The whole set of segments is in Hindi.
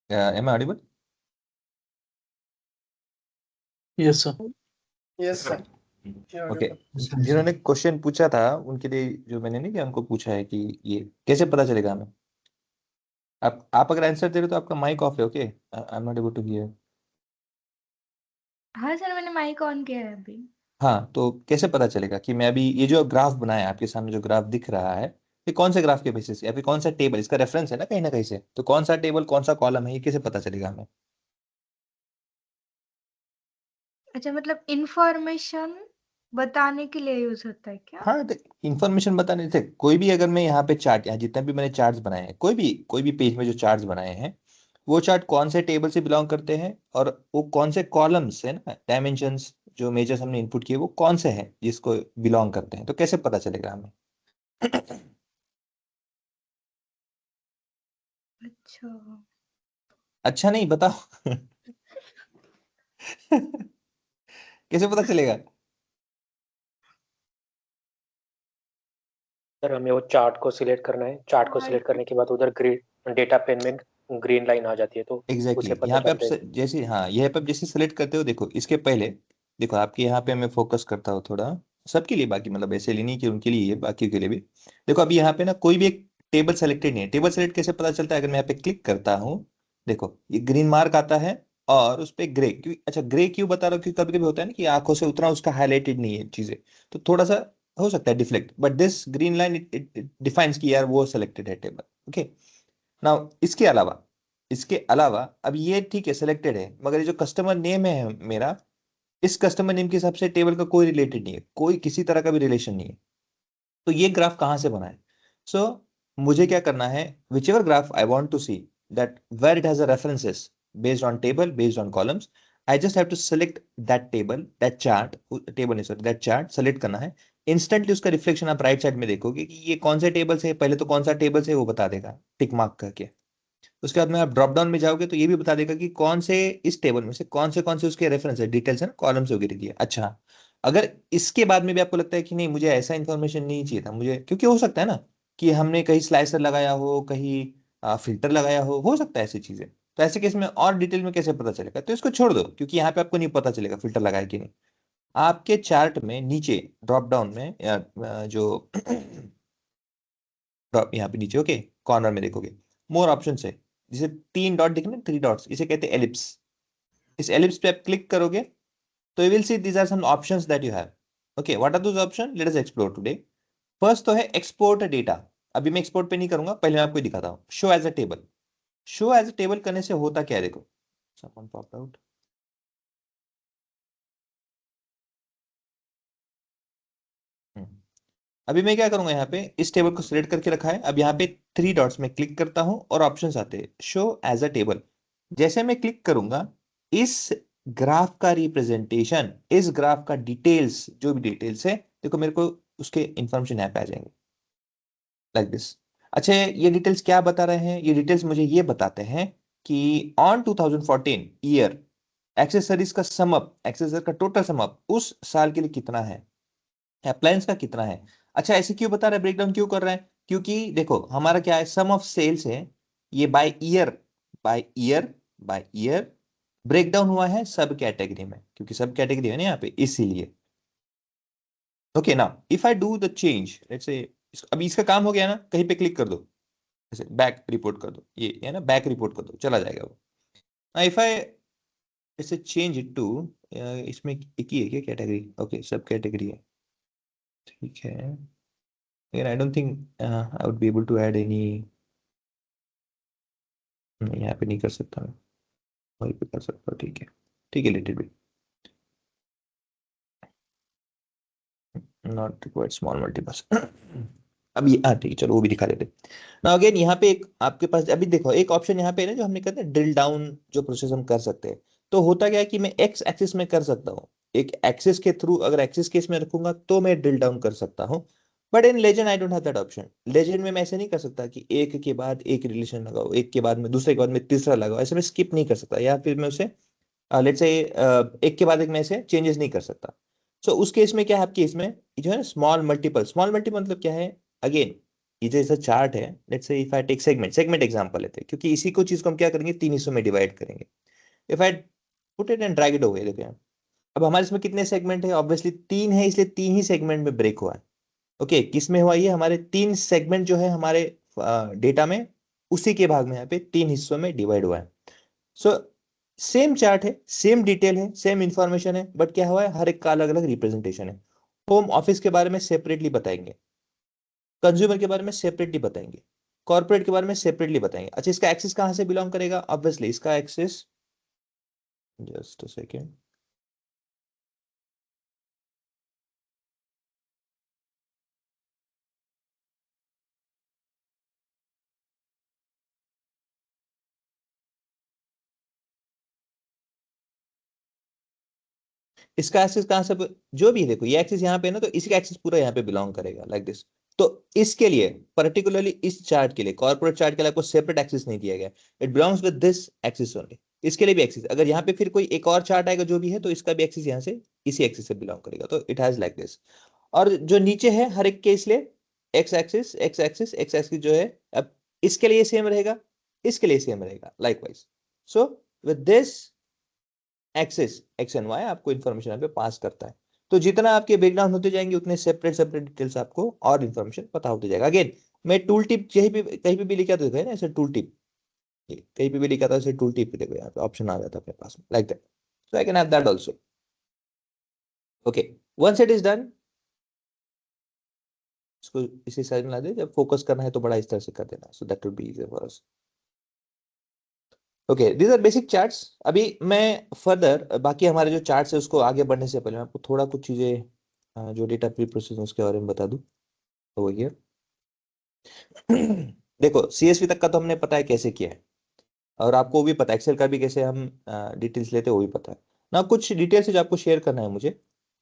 Am I audible? Yes sir. Yes sir. Okay, जिन्होंने क्वेश्चन पूछा था उनके लिए जो मैंने नहीं कि हमको पूछा है कि ये कैसे पता चलेगा हमें। आप अगर आंसर दे रहे हो तो आपका माइक ऑफ है। Okay, I am not able to hear. हाँ सर, मैंने माइक ऑन किया है अभी। हाँ, तो कैसे पता चलेगा कि मैं अभी ये जो ग्राफ बनाया है आपके सामने, जो ग्राफ दिख रहा है, ये कौन से ग्राफ के बेसिस या फिर कौन सा टेबल, इसका रेफरेंस है ना कहीं से, तो कौन सा टेबल कौन सा कॉलम है ये कैसे पता चलेगा हमें। अच्छा, मतलब इंफॉर्मेशन बताने के लिए यूज होता है क्या? हाँ, तो इन्फॉर्मेशन बताने थे। कोई भी अगर मैं यहाँ पे चार्ट, यहाँ जितने भी मैंने चार्ट्स बनाए हैं, कोई भी पेज में जो चार्ट्स बनाए हैं, वो चार्ट कौन से टेबल से बिलोंग करते हैं और वो कौन से कॉलम्स है ना, डायमेंशंस जो मेजर्स हमने इनपुट किए वो कौन से हैं जिसको बिलोंग करते हैं, तो कैसे पता चलेगा हमें। अच्छा। अच्छा नहीं, बताओ। कैसे पता चलेगा। सर हमें वो चार्ट को सिलेक्ट करना है, चार्ट को सिलेक्ट करने के बाद उधर ग्रीन डेटा पेन में ग्रीन लाइन आ जाती है, तो एग्जैक्टली उसे exactly. पता यहाँ पे आप चलता है। जैसे, हाँ, यहाँ पे आप जैसे सेलेक्ट करते हो, देखो इसके पहले, देखो आपके यहाँ पे मैं फोकस करता हूँ थोड़ा सबके लिए, बाकी मतलब ऐसे लिए नहीं कि उनके लिए, बाकी के लिए भी। देखो अभी यहाँ पे ना कोई भी एक टेबल सेलेक्टेड नहीं है। टेबल सेलेक्ट कैसे पता चलता है, अगर मैं यहाँ पे क्लिक करता हूँ, देखो ये ग्रीन मार्क आता है और उस पे ग्रे क्यों, अच्छा ग्रे क्यों बता रहा हूँ, क्योंकि कभी कभी होता है ना कि आंखों से उतना उसका हाईलाइटेड नहीं है चीजें, तो थोड़ा सा हो सकता है deflect, but this green line it defines कि यार वो सेलेक्टेड है टेबल। ओके, नाउ इसके अलावा अब ये ठीक है सिलेक्टेड है, मगर ये जो कस्टमर नेम है मेरा, इस कस्टमर नेम के हिसाब से टेबल का कोई रिलेटेड नहीं है, कोई किसी तरह का भी रिलेशन नहीं है। तो ये ग्राफ कहाँ से बना है। सो मुझे क्या करना है, whichever graph I want to see that where it has a references based on table, based on columns, I just have to select that table, that chart, table नहीं सॉरी, दैट चार्ट सेलेक्ट करना है। इंस्टेंटली उसका रिफ्लेक्शन आप राइट साइड में देखोगे कि ये कौन से टेबल से है, पहले तो कौन सा टेबल से वो बता देगा टिक मार्क करके। उसके बाद में आप ड्रॉप डाउन में जाओगे तो ये भी बता देगा कि कौन से इस टेबल में से कौन से उसके रेफरेंस है, डिटेल्स है ना, कॉलम्स वगैरह दिए। अच्छा, अगर इसके बाद में भी आपको लगता है कि नहीं मुझे ऐसा इन्फॉर्मेशन नहीं चाहिए था मुझे, क्योंकि हो सकता है ना कि हमने कहीं स्लाइसर लगाया हो, कहीं फिल्टर लगाया हो सकता है ऐसी चीजें, तो ऐसे केस में और डिटेल में कैसे पता चलेगा, तो इसको छोड़ दो क्योंकि यहाँ पे आपको नहीं पता चलेगा फिल्टर लगाया कि नहीं। आपके चार्ट में नीचे ड्रॉप डाउन में जो ड्रॉप यहाँ पे नीचे, ओके, कॉर्नर में देखोगे मोर ऑप्शन है, जिसे 3 डॉट दिख रहे, 3 डॉट्स, इसे कहते हैं एलिप्स। इस एलिप्स पे आप क्लिक करोगे तो you will see these are some options that you have. Okay, what are those option, let us explore today. First तो है एक्सपोर्ट डेटा। अभी मैं एक्सपोर्ट पे नहीं करूंगा, पहले मैं आपको दिखाता हूँ। Show as a table, show as a table करने से होता क्या है, देखो someone popped out। हम्म। अभी मैं क्या करूंगा, यहाँ पे इस टेबल को सिलेक्ट करके रखा है, अब यहाँ पे 3 डॉट्स में क्लिक करता हूं और ऑप्शंस आते हैं शो एज अ टेबल। जैसे मैं क्लिक करूंगा, इस ग्राफ का रिप्रेजेंटेशन, इस ग्राफ का डिटेल्स, जो भी डिटेल्स है, देखो मेरे को उसके इंफॉर्मेशन यहाँ पे आ जाएंगे लाइक दिस। अच्छा, ये डिटेल्स क्या बता रहे हैं, ये डिटेल्स मुझे ये बताते हैं कि ऑन 2014 ईयर एक्सेसरीज का सम अप, एक्सेसरी का टोटल सम अप उस साल के लिए कितना है, अप्लायंस का कितना है। अच्छा, ऐसे क्यों बता रहा है, ब्रेकडाउन क्यों कर रहा है, क्योंकि देखो हमारा क्या है, सम ऑफ सेल्स है, ये by year, by year, by year breakdown हुआ है सब कैटेगरी में, क्योंकि सब कैटेगरी है ना यहाँ पे, इसीलिए। Okay, now if I do the change, let's say अभी इसका काम हो गया ना, कहीं पे क्लिक कर दो, जैसे बैक रिपोर्ट कर दो, ये है ना, बैक रिपोर्ट कर दो, चला जाएगा वो। इफ आई इसे चेंज इट टू, इसमें एक ही है क्या कैटेगरी, ओके सब कैटेगरी है, ठीक है। Again, I don't think I would be able to add any, यहाँ पे नहीं कर सकता मैं, वहीं पे कर सकता हूँ, ठीक है, ठीक है, little bit not required small multiples. अब ये, हाँ ठीक है, चलो वो भी दिखा देते। ना अगेन यहाँ पे एक आपके पास अभी देखो एक ऑप्शन यहाँ पे है ना, जो हमने कहते हैं ड्रिल डाउन, जो प्रोसेस हम कर सकते हैं। तो होता क्या है कि मैं एक्स एक्सिस में कर सकता हूँ, एक एक्सिस के थ्रू, अगर एक्सिस केस में रखूंगा तो मैं ड्रिल डाउन कर सकता हूँ। But in legend I don't have that option. Legend में मैं ऐसे नहीं कर सकता कि एक के बाद एक रिलेशन लगाओ, एक के बाद में दूसरे के बाद में तीसरा लगाओ, ऐसे मैं स्किप नहीं कर सकता, या फिर मैं उसे लेट्स से एक के बाद एक में ऐसे चेंजेस नहीं कर सकता। सो उस केस में क्या है, आपके इसमें जो है ना स्मॉल मल्टीपल, स्मॉल मल्टीपल मतलब क्या है, अगेन ये जो ऐसा चार्ट है, let's say if I take segment example लेते हैं, क्योंकि इसी को चीज को हम क्या करेंगे, 3 हिस्सों में डिवाइड करेंगे। If I put it and drag it over, देखो यहाँ अब हमारे इसमें कितने सेगमेंट है, ऑब्वियसली 3 है, इसलिए 3 ही सेगमेंट में ब्रेक हुआ है। ओके, किस में हुआ ये, हमारे 3 सेगमेंट जो है हमारे डेटा में, उसी के भाग में यहाँ पे 3 हिस्सों में डिवाइड हुआ है। सो सेम चार्ट है, सेम डिटेल है, सेम इंफॉर्मेशन है, बट क्या हुआ है, हर एक का अलग अलग रिप्रेजेंटेशन है। होम ऑफिस के बारे में सेपरेटली बताएंगे, कंज्यूमर के बारे में सेपरेटली बताएंगे, कॉर्पोरेट के बारे में सेपरेटली बताएंगे। अच्छा, इसका एक्सेस कहां से बिलोंग करेगा, ऑब्वियसली इसका एक्सेस, जस्ट अ सेकेंड, इसका एक्सेस कहां से, जो भी है, देखो ये एक्सेस यहाँ पे है ना, तो इसका एक्सेस पूरा यहाँ पे बिलोंग करेगा लाइक दिस। तो इसके लिए पर्टिकुलरली इस चार्ट के लिए, कॉर्पोरेट चार्ट के लिए आपको सेपरेट एक्सेस नहीं दिया गया, it belongs with this access only. इसके लिए भी एक्सेस, अगर यहाँ पे फिर कोई एक और चार्ट आएगा जो भी है, तो इसका भी एक्सेस यहाँ से इसी एक्सेस से बिलोंग करेगा, तो इट हैज लाइक दिस। और जो नीचे है हर एक के, इसलिए x axis x axis x axis जो है, अब इसके लिए सेम रहेगा, इसके लिए सेम रहेगा likewise. So with this access x and y आपको इन्फॉर्मेशन यहाँ पे पास करता है। तो जितना आपके ब्रेकडाउन होते जाएंगे, उतने सेपरेट सेपरेट डिटेल्स आपको और इन्फॉर्मेशन पता होते जाएगा। अगेन मैं टूल टिप कहीं पे भी लिखा तो देखो है ना, ऐसे टूल टिप, कहीं पे भी लिखा था ऐसे टूल टिप, देखो यहाँ पे ऑप्शन आ जाता है अपने पास में like that, so I can have that also. Okay, once it is done, इसको इसी साइड में ला दे, जब फोकस करना है तो बड़ा इस तरह से कर देना, so that would be easy for us. Okay, these are basic charts. अभी मैं फर्दर बाकी हमारे जो चार्ट्स है उसको आगे बढ़ने से पहले मैं आपको थोड़ा कुछ चीजें जो डेटा प्री प्रोसेसिंग उसके बारे में बता दूं। तो ये देखो, सीएसवी तक का तो हमने पता है कैसे किया है, और आपको भी पता है एक्सेल का भी कैसे हम डिटेल्स लेते हैं, वो भी पता है ना। कुछ डिटेल्स जो आपको शेयर करना है मुझे,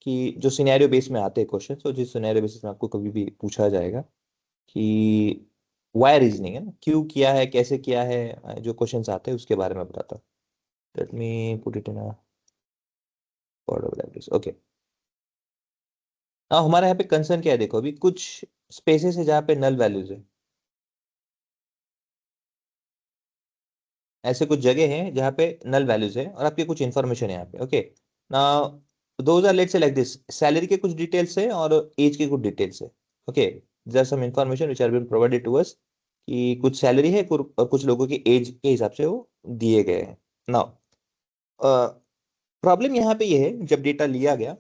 कि जो सिनेरियो बेस में आते हैं क्वेश्चन, तो जिस सिनेरियो बेसिस में आपको कभी भी पूछा जाएगा कि वाई रीजनिंग है ना, क्यों किया है, कैसे किया है, जो क्वेश्चंस आते हैं उसके बारे में बताता हूँ। Late me put it in a order like this. Okay, अब हमारे यहाँ पे कंसर्न क्या है, देखो अभी कुछ स्पेसेस है जहाँ पे नल वैल्यूज है, ऐसे कुछ जगह हैं जहाँ पे नल वैल्यूज है और आपके कुछ इन्फॉर्मेशन है यहाँ पे। Okay, now those are let's say like this, salary के कुछ डिटेल्स है और एज के कुछ डिटेल्स है। Okay, there are some information which are been provided to us, कि कुछ सैलरी है और कुछ लोगों की एज के हिसाब से वो दिए गए हैं। नाउ प्रॉब्लम यहाँ पे ये है, जब डेटा लिया गया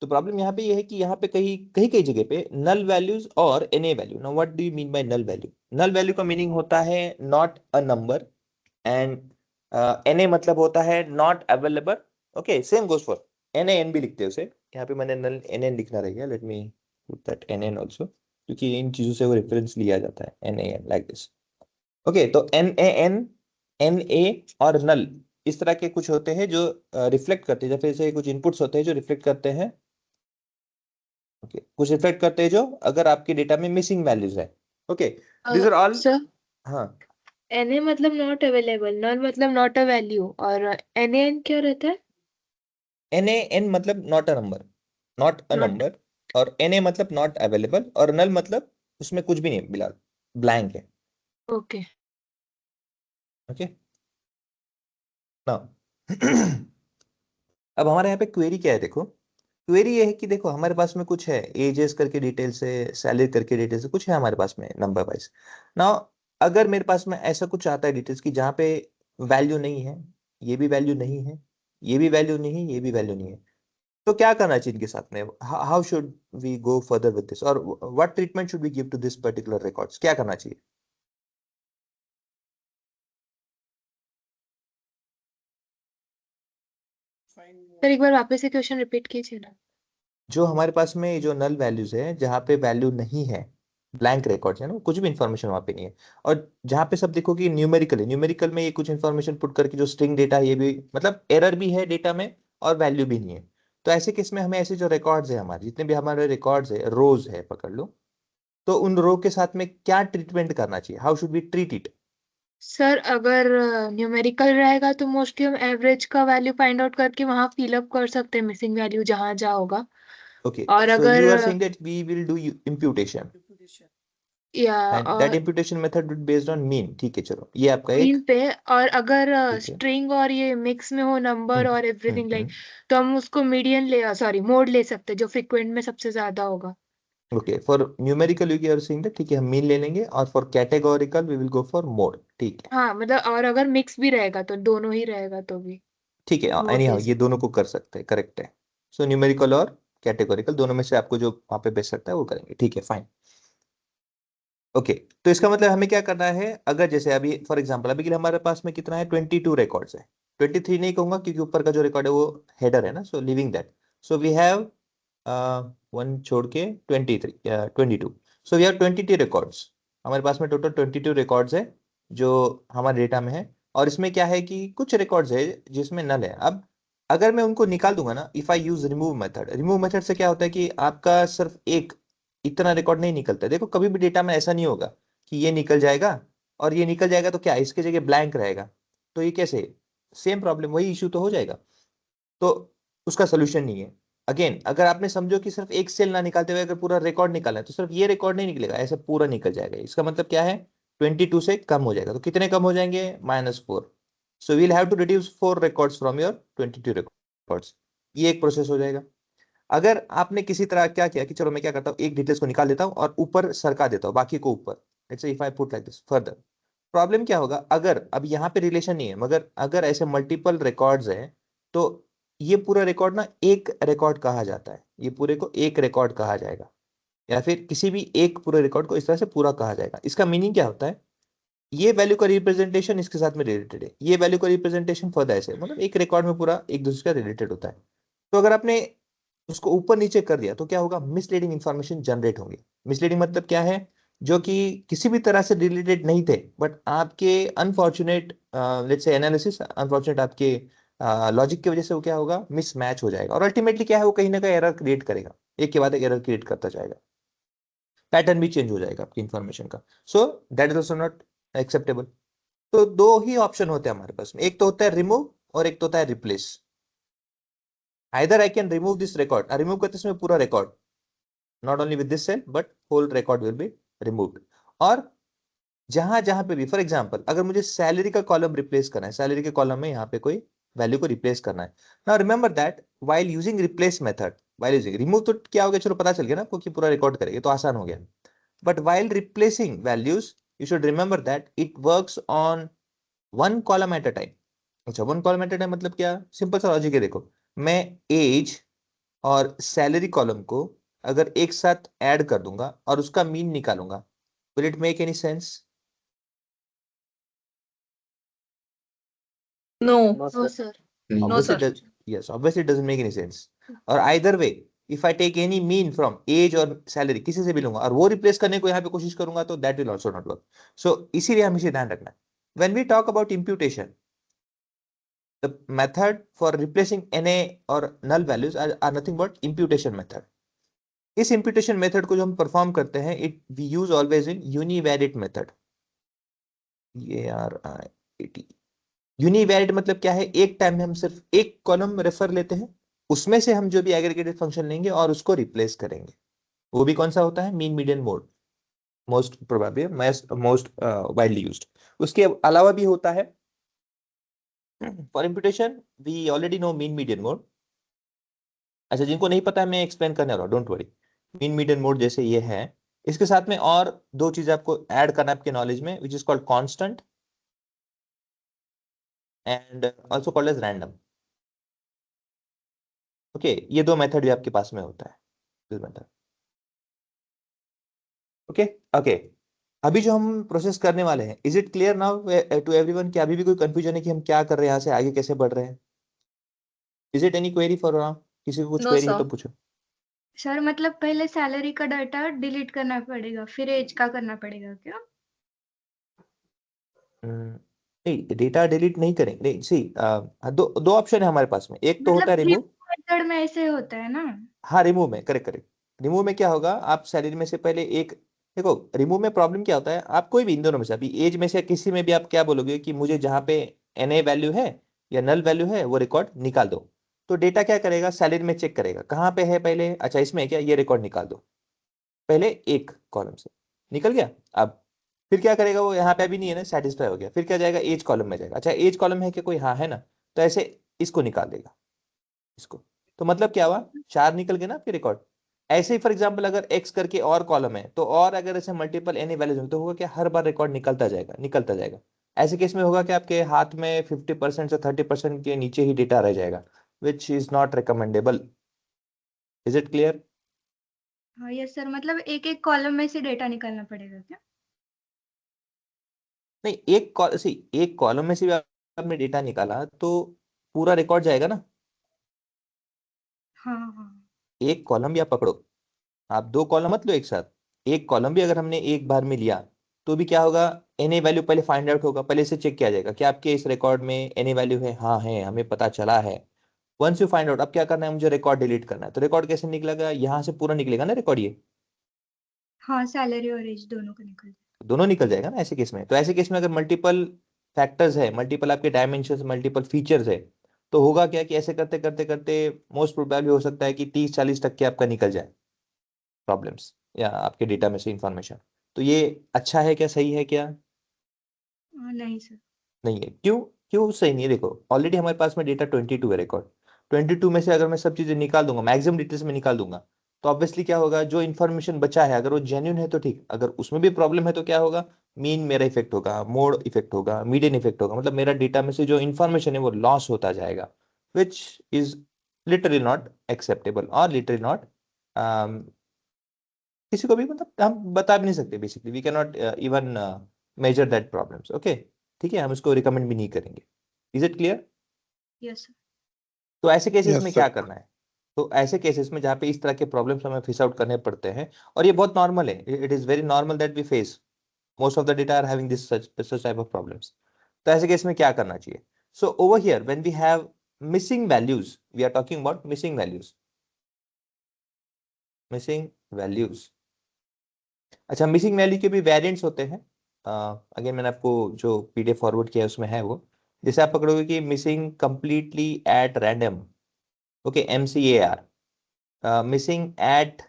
तो प्रॉब्लम यहाँ पे ये है कि यहाँ पे कहीं कहीं कहीं जगह पे नल वैल्यूज और NA value. Now what do you mean by null value, null value का मीनिंग होता है not a number, and NA मतलब होता है not available. Okay, same goes for NA, N भी लिखते हैं उसे, यहाँ पे मैंने नल एनएन लिखना रहेगा, let me put that NaN also, क्योंकि इन चीजों से वो रेफरेंस लिया जाता है, एनएन लाइक दिस। ओके, तो एनएन, एनए और नल इस तरह के कुछ होते हैं जो रिफ्लेक्ट करते हैं, जैसे कुछ इनपुट्स होते हैं जो रिफ्लेक्ट करते हैं। ओके, कुछ रिफ्लेक्ट करते हैं जो अगर आपके डेटा में मिसिंग वैल्यूज है। Okay, this are all. Sir हाँ, एनए मतलब नॉट अवेलेबल, नल मतलब नॉट अ वैल्यू, और एनएन क्या रहता है? एनए, एन मतलब not a number, not a not. Number, और एनए मतलब नॉट अवेलेबल, और नल मतलब उसमें कुछ भी नहीं, बिल्कुल ब्लैंक है। ओके। ओके, नाउ अब हमारे यहाँ पे क्वेरी क्या है, देखो क्वेरी ये है कि देखो हमारे पास में कुछ है, एजेस करके डिटेल्स है, सैलरी करके डिटेल्स है, कुछ है हमारे पास में नंबर वाइज। नाउ अगर मेरे पास में ऐसा कुछ आता है डिटेल्स की जहाँ पे वैल्यू नहीं है, ये भी वैल्यू नहीं है, ये भी वैल्यू नहीं है, ये भी वैल्यू नहीं है, तो क्या करना चाहिए इनके साथ में, how should we go further with this, और what treatment should we give to this particular records, क्या करना चाहिए। सर एक बार वापस से क्वेश्चन रिपीट कीजिए ना। जो हमारे पास में जो नल वैल्यूज है, जहाँ पे वैल्यू नहीं है, ब्लैंक रिकॉर्ड्स है ना, कुछ भी इंफॉर्मेशन वहाँ पे नहीं है, और जहाँ पे सब देखो कि न्यूमेरिकल है, न्यूमेरिकल में ये कुछ इंफॉर्मेशन पुट करके जो स्ट्रिंग डेटा है, ये भी मतलब एरर भी है डेटा में और वैल्यू भी नहीं है। तो ऐसे केस में हमें ऐसे जो रिकॉर्ड्स है, हमारे जितने भी हमारे रिकॉर्ड्स है, रोज है पकड़ लो, तो उन रो के साथ में क्या ट्रीटमेंट करना चाहिए, how should be treat it. Sir अगर न्यूमेरिकल रहेगा तो मोस्टली हम एवरेज का वैल्यू फाइंड आउट करके वहां फिल अप कर सकते हैं मिसिंग वैल्यू जहां जहां होगा। ओके, और सो अगर you are saying that we will do imputation. या and that imputation method will based on mean. ठीक है, चलो ये आपका मीन एक। पे, और अगर ठीक है। स्ट्रिंग और ये मिक्स में हो नंबर और एवरीथिंग लाइक, हम्म। तो हम उसको मीडियन सॉरी मोड ले सकते हैं जो फ्रीक्वेंट में सबसे ज्यादा होगा। Okay, for numerical you are saying that, ठीक है, हम मीन ले लेंगे, और for categorical we will go for mode. ठीक है, हाँ मतलब, और अगर मिक्स भी रहेगा तो दोनों ही रहेगा तो भी ठीक है, मोड एनी ले हाउ ये सकते। दोनों को कर सकते हैं, करेक्ट है। सो न्यूमेरिकल और कैटेगोरिकल दोनों में से आपको जो वहां पे बेस्ट सकता है वो करेंगे। ठीक है, फाइन। ओके, तो इसका मतलब हमें क्या करना है, अगर जैसे अभी फॉर एग्जांपल अभी के लिए हमारे पास में कितना है, 22 रिकॉर्ड्स है। 23 नहीं कहूंगा क्योंकि ऊपर का जो रिकॉर्ड है वो हेडर है ना, so leaving that. So we have one छोड़ के 22। So we have 22 records. हमारे पास में टोटल 22 रिकॉर्ड्स है जो हमारे डेटा में है। और इसमें क्या है कि कुछ रिकॉर्ड्स है जिसमें नल है। अब अगर मैं उनको निकाल दूंगा ना, if I use remove method, remove method से क्या होता है कि आपका सिर्फ एक इतना रिकॉर्ड नहीं निकलता है। देखो कभी भी डेटा में ऐसा नहीं होगा कि ये निकल जाएगा और ये निकल जाएगा तो क्या इसके जगह ब्लैंक रहेगा, तो ये कैसे, सेम प्रॉब्लम, वही इश्यू तो हो जाएगा। तो उसका सोल्यूशन नहीं है। अगेन अगर आपने समझो कि सिर्फ एक सेल ना निकालते हुए अगर पूरा रिकॉर्ड निकालना है, तो सिर्फ ये रिकॉर्ड नहीं निकलेगा, ऐसे पूरा निकल जाएगा। इसका मतलब क्या है, 22 से कम हो जाएगा। तो कितने कम हो जाएंगे, -4। So we'll have to reduce 4 records from your 22 records. ये एक प्रोसेस हो जाएगा। अगर आपने किसी तरह क्या किया कि चलो मैं क्या करता हूँ, एक डिटेल्स को निकाल देता हूँ और ऊपर सरका देता हूँ बाकी को ऊपर, let's say if I put like this further, problem क्या होगा, अगर अब यहाँ पे रिलेशन नहीं है मगर अगर ऐसे मल्टीपल रिकॉर्ड्स हैं, तो ये पूरा रिकॉर्ड ना एक रिकॉर्ड कहा जाता है। ये पूरे को एक रिकॉर्ड कहा जाएगा, या फिर किसी भी एक पूरे रिकॉर्ड को इस तरह से पूरा कहा जाएगा। इसका मीनिंग क्या होता है, ये वैल्यू का रिप्रेजेंटेशन इसके साथ में रिलेटेड है, ये वैल्यू का रिप्रेजेंटेशन फर्दर ऐसे, मतलब एक रिकॉर्ड में पूरा एक दूसरे का रिलेटेड होता है। तो अगर आपने उसको ऊपर नीचे कर दिया तो क्या होगा, मिसलीडिंग इंफॉर्मेशन जनरेट होंगे। मिसलीडिंग मतलब क्या है, जो कि किसी भी तरह से रिलेटेड नहीं थे, बट आपके unfortunate let's say analysis, unfortunate आपके लॉजिक की वजह से वो क्या होगा, मिसमैच हो जाएगा। और अल्टीमेटली क्या है, वो कहीं ना कहीं एरर क्रिएट करेगा, एक के बाद एक एरर क्रिएट करता जाएगा, पैटर्न भी चेंज हो जाएगा आपकी इंफॉर्मेशन का। So that is also not acceptable. तो दो ही ऑप्शन होते हैं हमारे पास में, एक तो होता है रिमूव और एक तो होता है replace. Either I can remove this record, remove करते समय पूरा record, not only with this cell but whole record will be removed। और जहां जहां पे भी, फॉर एग्जांपल अगर मुझे सैलरी का कॉलम रिप्लेस करना है, सैलरी के कॉलम में यहाँ पे कोई वैल्यू को रिप्लेस करना है, now remember that while using replace method, while using remove तो क्या हो गया, चलो पता चल गया ना आपको कि पूरा रिकॉर्ड करेंगे तो आसान हो गया। But while replacing values you should remember that it works on one column at a time. अच्छा, one column at a time मतलब क्या, सिंपल सा लॉजिक है। देखो मैं एज और सैलरी कॉलम को अगर एक साथ ऐड कर दूंगा और उसका मीन निकालूंगा, will it make any sense? No, no no sir. Sir. no, Obviously sir. it does, yes, obviously it doesn't make any sense। और either way if I take any mean from age और salary किसी से भी लूंगा और वो रिप्लेस करने को यहाँ पे कोशिश करूंगा तो that will also not work। so इसीलिए हमें ध्यान रखना है, when we talk about imputation, the method for replacing NA और null values are nothing but imputation method। इस imputation method को जो हम परफॉर्म करते हैं, it we use always in univariate method. ARIAT, univariate मतलब क्या है, एक टाइम में हम सिर्फ एक कॉलम रेफर लेते हैं, उसमें से हम जो भी एग्रीगेटेड फंक्शन लेंगे और उसको रिप्लेस करेंगे। वो भी कौन सा होता है, mean median mode, most probably most widely used. उसके अलावा भी होता है for imputation, we already know mean median mode. अच्छा, जिनको नहीं पता है मैं एक्सप्लेन करने वाला हूं, don't worry. Mean median mode जैसे ये है, इसके साथ में और दो चीजें आपको ऐड करना है आपके नॉलेज में, which is called constant and also called as random. Okay, ये दो मेथड भी आपके पास में होता है, दिस मेथड। ओके ओके, अभी जो हम प्रोसेस करने वाले हैं, is it clear now to everyone, कि अभी भी कोई कंफ्यूजन है कि हम क्या कर रहे हैं, यहाँ से आगे कैसे बढ़ रहे हैं? Is it any query for now? किसी को कुछ No, क्वेरी है sir. तो पूछो। सर मतलब पहले सैलरी का डाटा डिलीट करना पड़ेगा, फिर एज का करना पड़ेगा क्या? नहीं, डेटा डिलीट नहीं करेंगे, नहीं सी दो दो ऑप्शन है हमारे पास में, एक तो होता मतलब है रिमूव। मेथड में ऐसे होता है ना? हाँ, रिमूव में, करेक्ट करेक्ट। रिमूव में क्या होगा, आप सैलरी में से पहले एक, देखो रिमूव में प्रॉब्लम क्या होता है, आप कोई भी इन दोनों में से, अभी एज में से किसी में भी आप क्या बोलोगे कि मुझे जहाँ पे NA वैल्यू है या नल वैल्यू है वो रिकॉर्ड निकाल दो, तो डेटा क्या करेगा, सैलरी में चेक करेगा कहाँ पे है पहले, अच्छा इसमें क्या, ये रिकॉर्ड निकाल दो पहले एक कॉलम से। निकल गया। अब फिर क्या करेगा वो, यहाँ पे अभी नहीं है ना, सेटिस्फाई हो गया, फिर क्या जाएगा, एज कॉलम में जाएगा। अच्छा एज कॉलम है कि कोई, हाँ है ना, तो ऐसे इसको निकाल देगा, इसको। तो मतलब क्या हुआ, 4 निकल गए ना आपके रिकॉर्ड। ऐसे ही फॉर एग्जाम्पल अगर x करके और कॉलम है तो, और अगर ऐसे मल्टीपल एनी वैल्यूज हो तो होगा क्या, हर बार रिकॉर्ड निकलता जाएगा, निकलता जाएगा। ऐसे केस में होगा कि आपके हाथ में 50% से 30% के नीचे ही डेटा रह जाएगा, which is not recommendable. Is it clear? हाँ यस सर, मतलब एक एक कॉलम में से डेटा निकालना पड़ेगा क्या? नहीं, एक कॉलम में से भी आपने डेटा निकाला तो पूरा रिकॉर्ड जाएगा ना। हाँ हाँ। एक कॉलम भी आप पकड़ो, आप 2 कॉलम मत लो एक साथ, एक कॉलम भी अगर हमने एक बार में लिया तो भी क्या होगा, एनी वैल्यू पहले फाइंड आउट होगा, पहले से चेक किया जाएगा कि आपके इस रिकॉर्ड में एनी वैल्यू है, हाँ है, हमें पता चला है। वंस यू फाइंड आउट, अब क्या करना है, मुझे रिकॉर्ड डिलीट करना है, तो रिकॉर्ड कैसे निकलेगा, यहाँ से पूरा निकलेगा ना रिकॉर्ड, ये हाँ सैलरी और एज दोनों को निकल जाए। दोनों निकल जाएगा ना ऐसे केस में। तो ऐसे केस में अगर मल्टीपल फैक्टर्स है, मल्टीपल आपके डायमेंशन, मल्टीपल फीचर्स है, तो होगा क्या कि ऐसे करते करते करते मोस्ट प्रोबेबली हो सकता है कि 30-40% आपका निकल जाए प्रॉब्लम्स, या आपके डेटा में से इंफॉर्मेशन। तो ये अच्छा है क्या, सही है क्या? नहीं सर। नहीं है, क्यों? क्यों सही नहीं है? देखो ऑलरेडी हमारे पास में डेटा 22 है रिकॉर्ड, 22 में से अगर मैं सब चीजें निकाल दूंगा, मैक्सिमम डिटेल्स में निकाल दूंगा, तो ऑब्वियसली क्या होगा, जो इन्फॉर्मेशन बचा है अगर वो जेन्युइन है तो ठीक, अगर उसमें भी प्रॉब्लम है तो क्या होगा, मीन मेरा इफेक्ट होगा, मोड इफेक्ट होगा, मीडियन इफेक्ट होगा, मतलब मेरा डेटा में से जो इन्फॉर्मेशन है वो लॉस होता जाएगा, which is literally not acceptable, और लिटरली नॉट, किसी को भी मतलब हम बता भी नहीं सकते, basically we can not even measure that problems. Okay, ठीक है, हम इसको रिकमेंड भी नहीं करेंगे। Is it clear? Yes sir. तो ऐसे केसेस यस में सर। क्या करना है, तो ऐसे केसेस में जहाँ पे इस तरह के प्रॉब्लम्स हमें फिश आउट करने पड़ते हैं, और ये बहुत नॉर्मल है, it is very normal that we face, most of the data are having this such type of problems. तो ऐसे केस में क्या करना चाहिए, so over here when we have missing values, we are talking about missing values, missing values. अच्छा, मिसिंग वैल्यू के भी वेरिएंट्स होते हैं, अगेन मैंने आपको जो पीडीएफ फॉरवर्ड किया है उसमें है वो। जैसे आप पकड़ोगे कि missing completely at random, okay, MCAR, missing at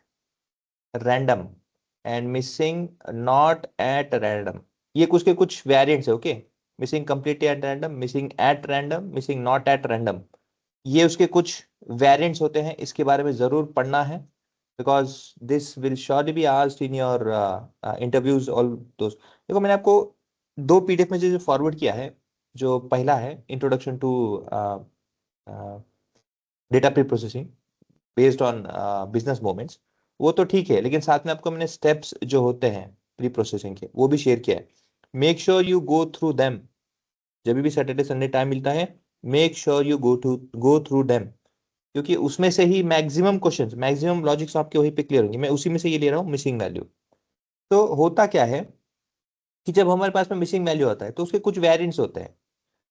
random, and missing not at random, ये कुछ के कुछ वेरिएंट्स है। Okay, missing completely at random, missing at random, missing not at random, ये उसके कुछ वेरिएंट्स होते हैं, इसके बारे में जरूर पढ़ना है, because this will surely be asked in your interviews all those। देखो मैंने आपको 2 पीडीएफ में जो फॉरवर्ड किया है, जो पहला है introduction to data pre processing based on business moments, वो तो ठीक है, लेकिन साथ में आपको मैंने स्टेप्स जो होते हैं प्री प्रोसेसिंग के वो भी शेयर किया है। Make sure you go through them, जब भी सैटरडे संडे टाइम मिलता है, make sure you go through them, क्योंकि उसमें से ही मैक्सिमम क्वेश्चंस, मैक्सिमम लॉजिक्स आपके वहीं पे क्लियर होंगे। मैं उसी में से ये ले रहा हूँ मिसिंग वैल्यू। तो होता क्या है कि जब हमारे पास में मिसिंग वैल्यू होता है तो उसके कुछ वेरिएंट्स होते हैं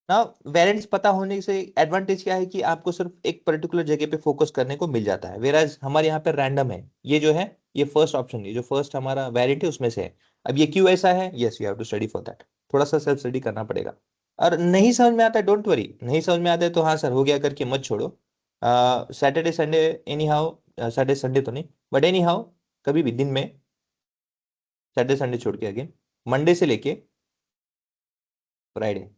ना। वेरिएंट्स पता होने से एडवांटेज क्या है कि आपको सिर्फ एक पर्टिकुलर जगह पे फोकस करने को मिल जाता है, वेराज हमारे यहाँ पे रैंडम है, ये जो है ये फर्स्ट ऑप्शन है, जो फर्स्ट हमारा वेरिएंट है उसमें से है। अब ये क्यों ऐसा है, yes you have to study for that, थोड़ा सा सेल्फ स्टडी करना पड़ेगा। और नहीं समझ में आता है, डोंट वरी, नहीं समझ में आता है तो हाँ सर हो गया करके मत छोड़ो, Saturday Sunday any how, Saturday Sunday तो नहीं बट एनी हाउ, कभी भी दिन में, सैटरडे संडे छोड़ के अगेन मंडे से लेके फ्राइडे,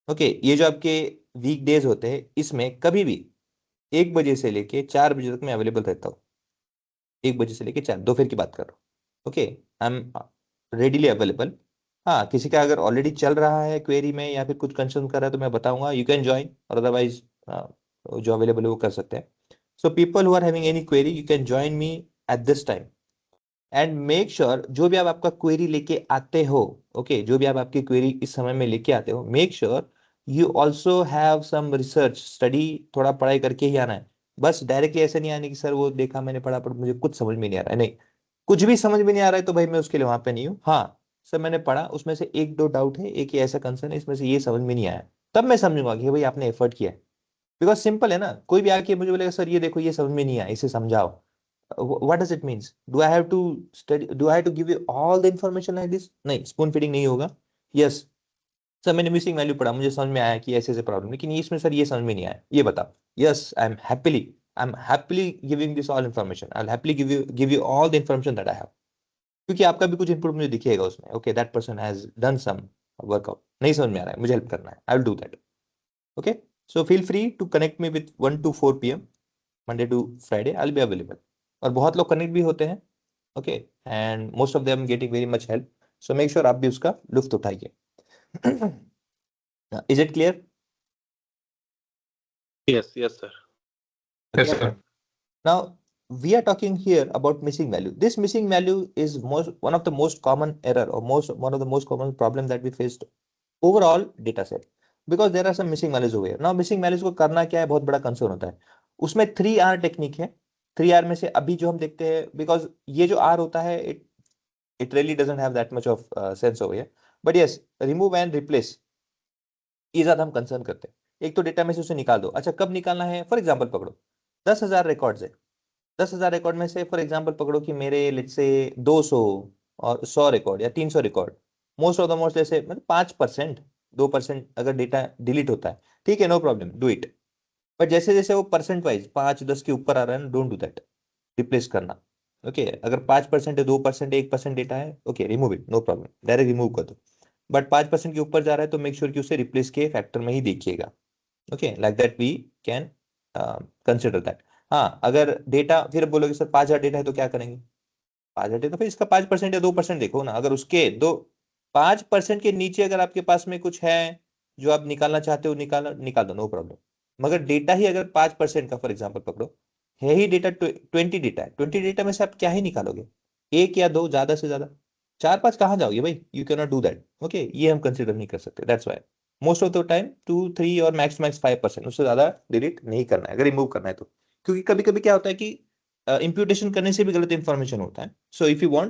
ओके, ये जो आपके वीक डेज होते हैं इसमें कभी भी 1 बजे से लेके 4 बजे तक मैं अवेलेबल रहता हूँ, 1 बजे से लेके 4, दोपहर की बात कर रहा हूँ। Okay, I M readily available. हाँ, किसी का अगर ऑलरेडी चल रहा है क्वेरी में या फिर कुछ कंसर्न कर रहा है तो मैं बताऊंगा, यू कैन ज्वाइन, और अदरवाइज जो अवेलेबल है वो कर सकते हैं। So people who are having any query you can join me at this time, and make sure जो भी आप आपका क्वेरी लेके आते हो, ओके, जो भी आप आपकी क्वेरी इस समय में लेके आते हो, make sure you also have some research study, थोड़ा पढ़ाई करके ही आना है। बस डायरेक्टली ऐसे नहीं आने की सर वो देखा मैंने पढ़ा पर मुझे कुछ समझ में नहीं आ रहा है, नहीं, कुछ भी समझ में नहीं आ रहा है तो भाई मैं उसके लिए वहां पे नहीं हूँ। हाँ सर मैंने पढ़ा, उसमें से 1-2 डाउट है, एक ही ऐसा कंसर्न है, इसमें से ये समझ में नहीं आया, तब मैं समझूंगा कि भाई आपने एफर्ट किया है। बिकॉज सिंपल है ना, कोई भी आके मुझे बोलेगा सर ये देखो ये समझ में नहीं आया, इसे समझाओ, what does it means, do I have to study, do I have to give you all the information like this? नहीं, स्पून फीडिंग नहीं होगा। यस सर मैंने मिसिंग वैल्यू पढ़ा, मुझे समझ में आया कि ऐसे ऐसे प्रॉब्लम, लेकिन इसमें सर ये समझ में नहीं आया, ये बताओ। Yes I am happily giving this all information, I'll happily give you all the information that I have। क्योंकि आपका भी कुछ इनपुट मुझे दिखेगा उसमें, okay that person has done some workout, नहीं समझ में आ रहा है, मुझे हेल्प करना है, I will do that. Okay, so feel free to connect me with 1 to 4 PM Monday to Friday, I will be available. और बहुत लोग कनेक्ट भी होते हैं, okay, and most of them getting very much help, so make sure आप भी उसका लुफ्त उठाइए। Is it clear? Yes, sir. Yes, sir. Now we are talking here about missing value. This missing value is one of the most common error or one of the most common problem that we faced overall data set, because there are some missing values over here. Now missing values को करना क्या है, बहुत बड़ा कंसर्न होता है। उसमें 3R टेक्निक है। 3R में से अभी जो हम देखते हैं, बिकॉज ये जो R होता है it really doesn't have that much of sense over here, but yes, remove and replace ये ज्यादा हम कंसर्न करते हैं। एक तो डेटा में से उसे निकाल दो। अच्छा, कब निकालना है? फॉर एग्जाम्पल पकड़ो 10,000 रिकॉर्ड्स है, 10,000 रिकॉर्ड में से फॉर एग्जाम्पल पकड़ो कि मेरे लेट्स से 200 और 100 रिकॉर्ड या 300 record, most of the most जैसे मतलब 5%, 2% अगर डेटा डिलीट होता है, ठीक है, no problem, do it. But जैसे जैसे वो परसेंट वाइज 5-10 के ऊपर आ रहा है ना, डोंट डू दैट, रिप्लेस करना। ओके, अगर 5% है, 2%, 1% डेटा है, okay remove it, no problem, direct remove कर दो। बट 5% के ऊपर जा रहा है तो मेक श्योर कि उसे रिप्लेस के फैक्टर में ही देखिएगा। Okay, like that we can consider that. हाँ, अगर डेटा फिर बोलोगे सर 5,000 डेटा है तो क्या करेंगे? 5,000 डेटा, तो फिर इसका 5% या 2% देखो ना। अगर उसके 5% के नीचे अगर आपके पास में कुछ है जो आप निकालना चाहते हो, निकाल दो, नो प्रॉब्लम। मगर डेटा ही अगर 5% का फॉर एग्जाम्पल पकड़ो, है ही डेटा 20 डेटा है, 20 डेटा में से आप क्या ही निकालोगे? 1 या 2, ज्यादा से ज्यादा 4-5 कहाँ जाओगे भाई? You can not do that. Okay, ये हम कंसिडर नहीं कर सकते, that's why most of the time 2-3 और मैक्स 5%, उससे ज्यादा डिलीट नहीं करना है अगर रिमूव करना है तो। क्योंकि कभी कभी क्या होता है कि इंप्यूटेशन करने से भी गलत इंफॉर्मेशन होता है। So if you want